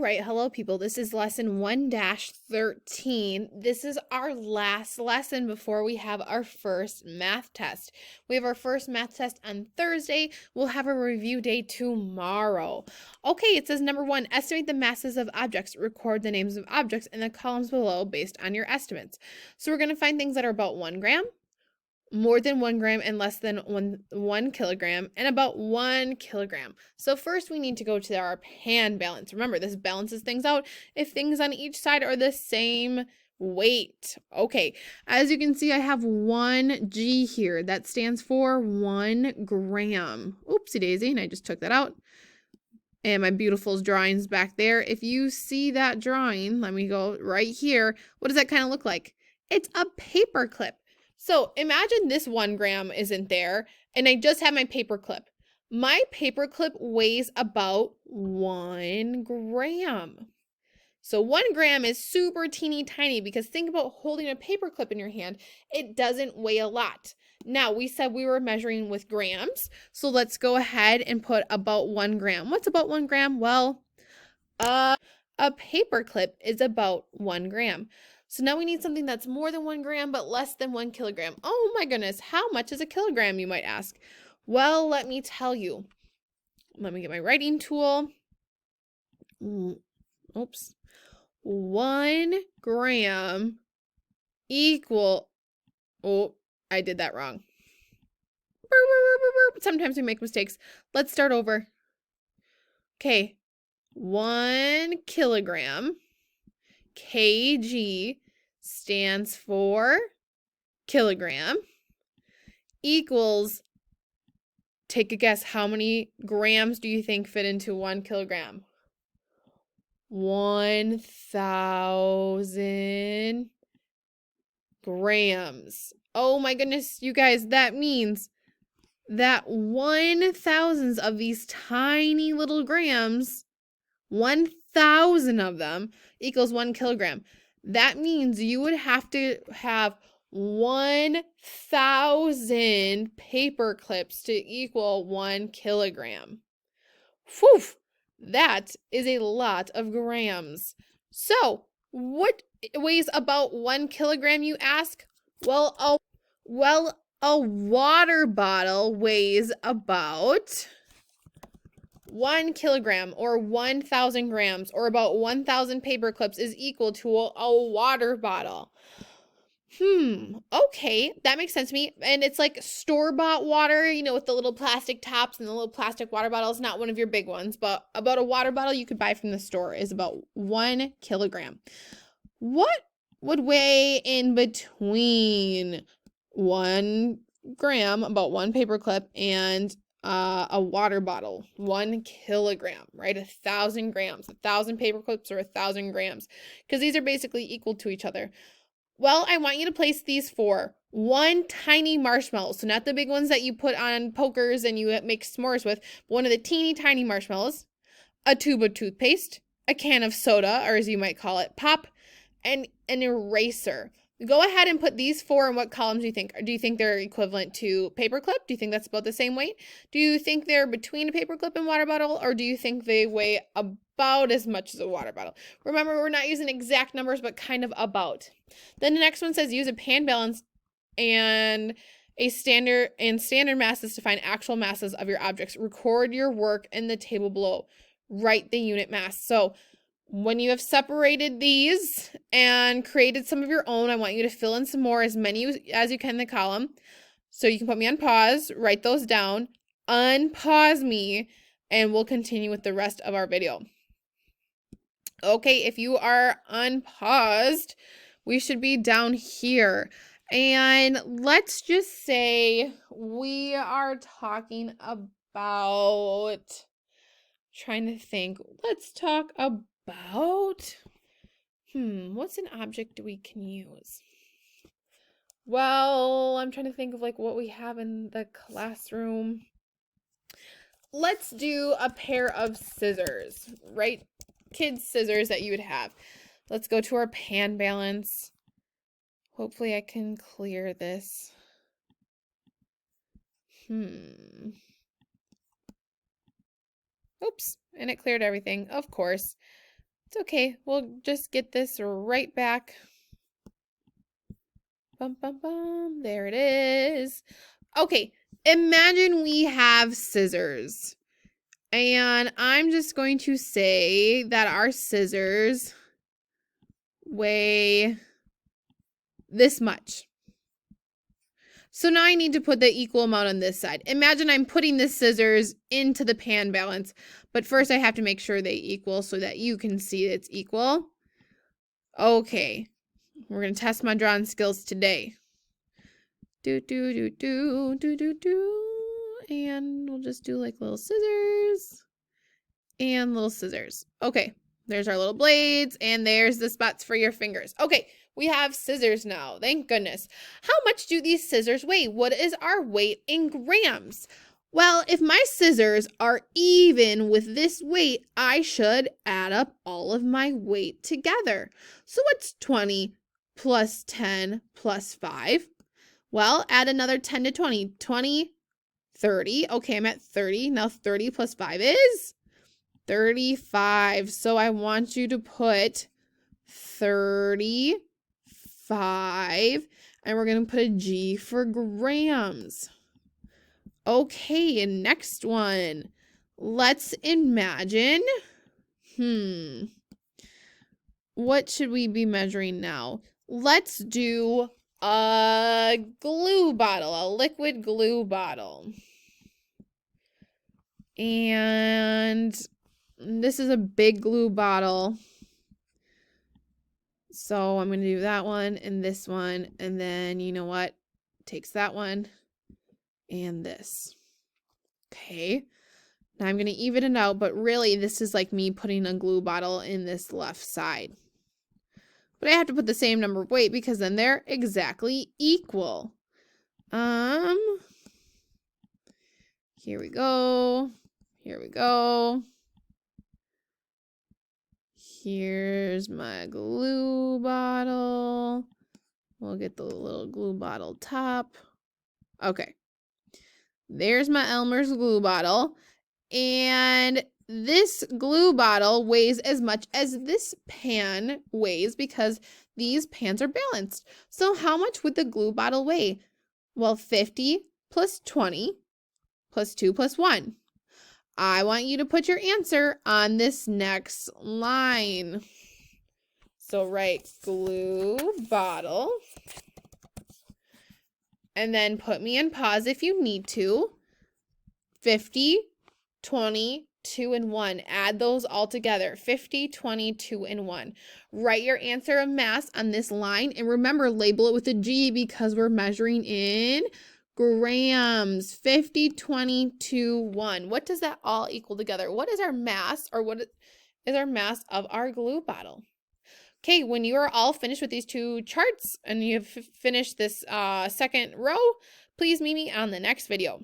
right, hello people. This is lesson 1-13. This is our last lesson before we have our first math test. We have our first math test on Thursday. We'll have a review day tomorrow. Okay, it says number 1, estimate the masses of objects. Record the names of objects in the columns below based on your estimates. So we're going to find things that are about 1 gram, more than 1 gram, and less than 1 kilogram, and about 1 kilogram. So first we need to go to our pan balance. Remember, this balances things out if things on each side are the same weight. Okay, as you can see, I have 1G here. That stands for 1 gram. Oopsie daisy, and I just took that out. And my beautiful drawings back there. If you see that drawing, let me go right here. What does that kind of look like? It's a paper clip. So imagine this 1 gram isn't there, and I just have my paper clip. My paper clip weighs about 1 gram. So 1 gram is super teeny tiny because think about holding a paper clip in your hand. It doesn't weigh a lot. Now, we said we were measuring with grams, so let's go ahead and put about 1 gram. What's about 1 gram? Well, a paper clip is about 1 gram. So now we need something that's more than 1 gram, but less than 1 kilogram. Oh my goodness, how much is a kilogram, you might ask? Well, let me tell you. Let me get my writing tool. Oops. 1 gram equal, oh, I did that wrong. Sometimes we make mistakes. Let's start over. Okay, 1 kilogram, kg, stands for kilogram, equals, take a guess, how many grams do you think fit into 1 kilogram? 1,000 grams. Oh my goodness, you guys, that means that 1,000 of these tiny little grams, 1,000 of them equals 1 kilogram. That means you would have to have 1,000 paper clips to equal 1 kilogram. Whew, that is a lot of grams. So, what weighs about 1 kilogram, you ask? Well, a water bottle weighs about 1 kilogram or 1,000 grams, or about 1,000 paper clips is equal to a water bottle. Okay, that makes sense to me. And it's like store-bought water, you know, with the little plastic tops and the little plastic water bottles, not one of your big ones, but about a water bottle you could buy from the store is about 1 kilogram. What would weigh in between 1 gram, about 1 paper clip, and a water bottle? 1 kilogram, right? 1,000 grams. 1,000 paper clips or 1,000 grams, because these are basically equal to each other. Well, I want you to place these for 1 tiny marshmallow. So not the big ones that you put on pokers and you make s'mores with, but one of the teeny tiny marshmallows, a tube of toothpaste, a can of soda, or as you might call it, pop, and an eraser. Go ahead and put these 4 in what columns do you think? Do you think they're equivalent to paperclip? Do you think that's about the same weight? Do you think they're between a paperclip and water bottle? Or do you think they weigh about as much as a water bottle? Remember, we're not using exact numbers, but kind of about. Then the next one says use a pan balance and standard masses to find actual masses of your objects. Record your work in the table below. Write the unit mass. So when you have separated these and created some of your own, I want you to fill in some more, as many as you can in the column. So you can put me on pause, write those down, unpause me, and we'll continue with the rest of our video. Okay, if you are unpaused, we should be down here. And let's just say we are talking about, trying to think, let's talk about, what's an object we can use? Well, I'm trying to think of like what we have in the classroom. Let's do a pair of scissors, right? Kids' scissors that you would have. Let's go to our pan balance. Hopefully I can clear this. Oops, and it cleared everything, of course. It's okay. We'll just get this right back. Bum, bum, bum. There it is. Okay, imagine we have scissors. And I'm just going to say that our scissors weigh this much. So now I need to put the equal amount on this side. Imagine I'm putting the scissors into the pan balance, but first I have to make sure they equal so that you can see it's equal. Okay, we're gonna test my drawing skills today. Do, do, do, do, do, do, do. And we'll just do like little scissors and little scissors. Okay, there's our little blades and there's the spots for your fingers. Okay, we have scissors now. Thank goodness. How much do these scissors weigh? What is our weight in grams? Well, if my scissors are even with this weight, I should add up all of my weight together. So what's 20 plus 10 plus 5? Well, add another 10 to 20. 20, 30. Okay, I'm at 30. Now 30 plus 5 is 35. So I want you to put 35. And we're going to put a G for grams. Okay, and next one. Let's imagine. What should we be measuring now? Let's do a glue bottle, a liquid glue bottle. And this is a big glue bottle. So I'm going to do that one and this one. And then you know what? Takes that one and this. Okay. Now I'm going to even it out, but really this is like me putting a glue bottle in this left side. But I have to put the same number of weight because then they're exactly equal. Here we go. Here we go. Here's my glue bottle. We'll get the little glue bottle top. Okay. There's my Elmer's glue bottle. And this glue bottle weighs as much as this pan weighs because these pans are balanced. So how much would the glue bottle weigh? Well, 50 plus 20 plus 2 plus 1. I want you to put your answer on this next line. So write glue bottle. And then put me in pause if you need to. 50, 20, 2, and 1. Add those all together. 50, 20, 2, and 1. Write your answer of mass on this line. And remember, label it with a G because we're measuring in grams. 50, 20, 2, 1. What does that all equal together? What is our mass, or what is our mass of our glue bottle? Okay, when you are all finished with these two charts and you've finished this second row, please meet me on the next video.